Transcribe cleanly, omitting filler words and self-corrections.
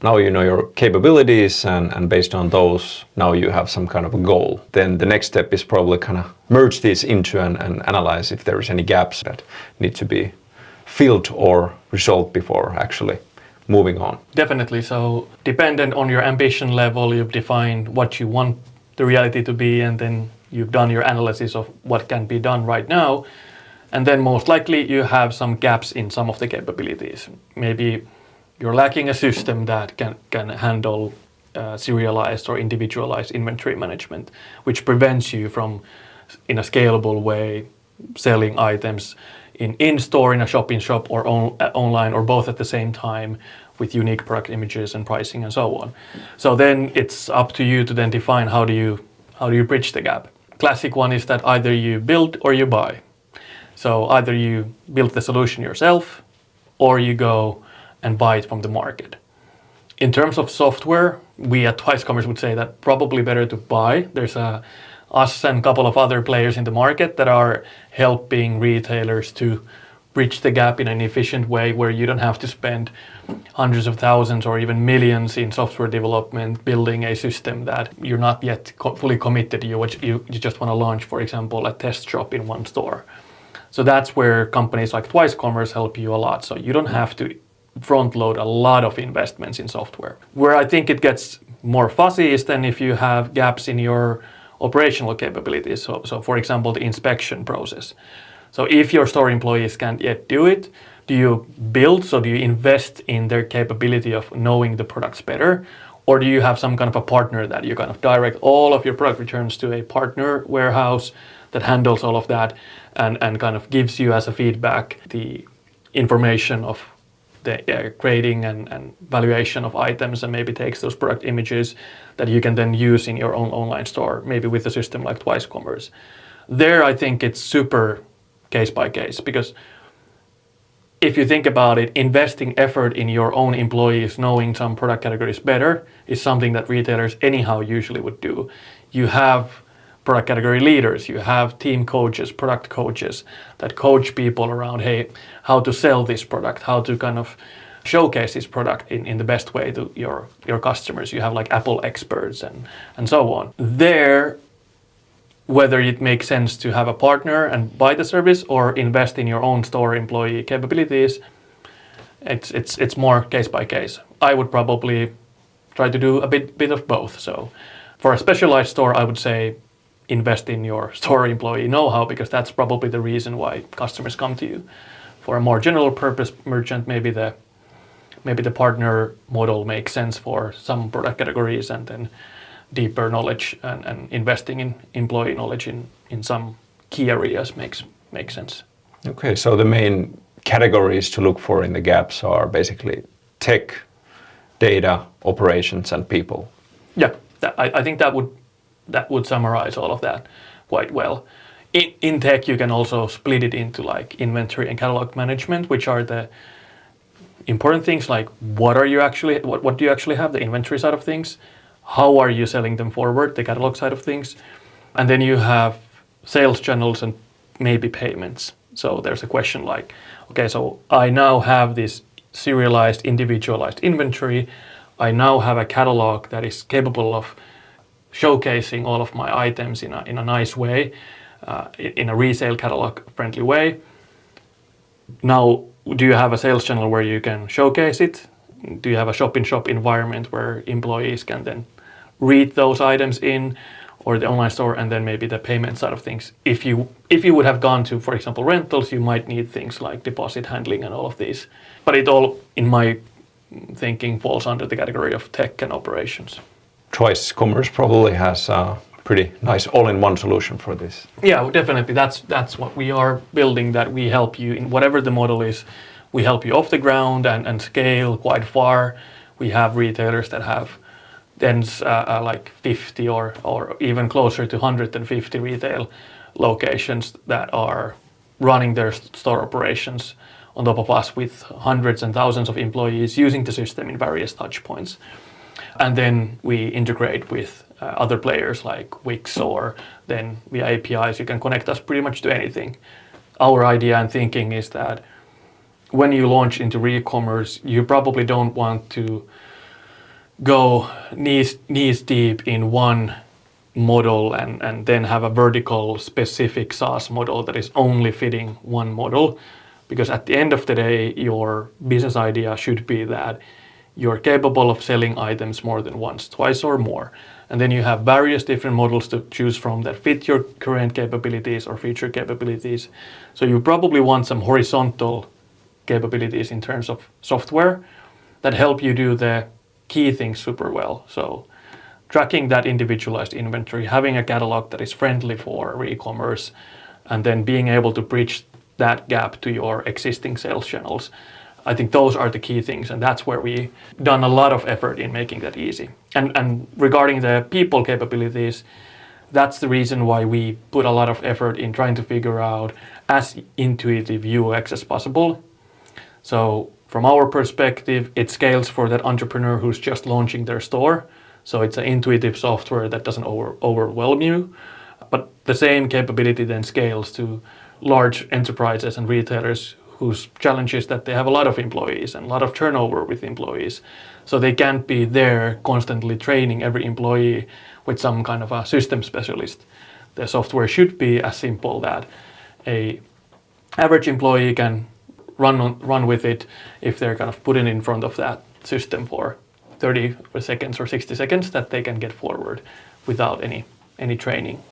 now you know your capabilities, and based on those, now you have some kind of a goal. Then the next step is probably kind of merge these into and analyze if there's any gaps that need to be filled or resolved before actually moving on. Definitely. So dependent on your ambition level, you've defined what you want the reality to be, and then you've done your analysis of what can be done right now. And then most likely you have some gaps in some of the capabilities. Maybe you're lacking a system that can handle serialized or individualized inventory management, which prevents you from, in a scalable way, selling items in-store, in a shop-in-shop, or online, or both at the same time, with unique product images and pricing and so on. So then it's up to you to then define how do you bridge the gap. Classic one is that either you build or you buy. So either you build the solution yourself or you go and buy it from the market. In terms of software, we at TwiceCommerce would say that probably better to buy. There's us and a couple of other players in the market that are helping retailers to bridge the gap in an efficient way where you don't have to spend hundreds of thousands or even millions in software development building a system that you're not yet fully committed to. You just want to launch, for example, a test shop in one store. So that's where companies like TwiceCommerce help you a lot. So you don't have to front load a lot of investments in software. Where I think it gets more fuzzy is then if you have gaps in your operational capabilities. So for example, the inspection process. So if your store employees can't yet do it, do you build, so do you invest in their capability of knowing the products better? Or do you have some kind of a partner that you kind of direct all of your product returns to a partner warehouse that handles all of that and kind of gives you as a feedback the information of the grading and valuation of items, and maybe takes those product images that you can then use in your own online store, maybe with a system like TwiceCommerce. There, I think it's super case by case, because if you think about it, investing effort in your own employees knowing some product categories better is something that retailers anyhow usually would do. You have product category leaders, you have team coaches, product coaches that coach people around, hey, how to sell this product, how to kind of showcase this product in the best way to your customers. You have like Apple experts and so on. There, whether it makes sense to have a partner and buy the service or invest in your own store employee capabilities, it's more case by case. I would probably try to do a bit of both. So for a specialized store, I would say invest in your store employee know-how, because that's probably the reason why customers come to you. For a more general purpose merchant, maybe the partner model makes sense for some product categories, and then deeper knowledge and investing in employee knowledge in some key areas makes sense. Okay, so the main categories to look for in the gaps are basically tech, data, operations, and people. Yeah, I think that would summarize all of that quite well. In tech, you can also split it into like inventory and catalog management, which are the important things, like what do you actually have, the inventory side of things, how are you selling them forward, the catalog side of things, and then you have sales channels and maybe payments. So there's a question like, okay, so I now have this serialized, individualized inventory. I now have a catalog that is capable of showcasing all of my items in a nice way, in a resale catalog friendly way. Now, do you have a sales channel where you can showcase it? Do you have a shop-in-shop environment where employees can then read those items in, or the online store, and then maybe the payment side of things? If you would have gone to, for example, rentals, you might need things like deposit handling and all of these. But it all, in my thinking, falls under the category of tech and operations. TwiceCommerce probably has a pretty nice all-in-one solution for this. Yeah, definitely. That's what we are building, that we help you in whatever the model is. We help you off the ground and scale quite far. We have retailers that have then like 50 or even closer to 150 retail locations that are running their store operations on top of us, with hundreds and thousands of employees using the system in various touch points. And then we integrate with other players like Wix, or then via APIs you can connect us pretty much to anything. Our idea and thinking is that when you launch into Recommerce, you probably don't want to go knees deep in one model and then have a vertical specific SaaS model that is only fitting one model. Because at the end of the day, your business idea should be that you're capable of selling items more than once, twice, or more. And then you have various different models to choose from that fit your current capabilities or future capabilities. So you probably want some horizontal capabilities in terms of software that help you do the key things super well. So tracking that individualized inventory, having a catalog that is friendly for Recommerce, and then being able to bridge that gap to your existing sales channels. I think those are the key things, and that's where we've done a lot of effort in making that easy. And regarding the people capabilities, that's the reason why we put a lot of effort in trying to figure out as intuitive UX as possible. So from our perspective, it scales for that entrepreneur who's just launching their store. So it's an intuitive software that doesn't overwhelm you. But the same capability then scales to large enterprises and retailers whose challenge is that they have a lot of employees and a lot of turnover with employees. So they can't be there constantly training every employee with some kind of a system specialist. The software should be as simple that a average employee can run with it if they're kind of put it in front of that system for 30 seconds or 60 seconds, that they can get forward without any training.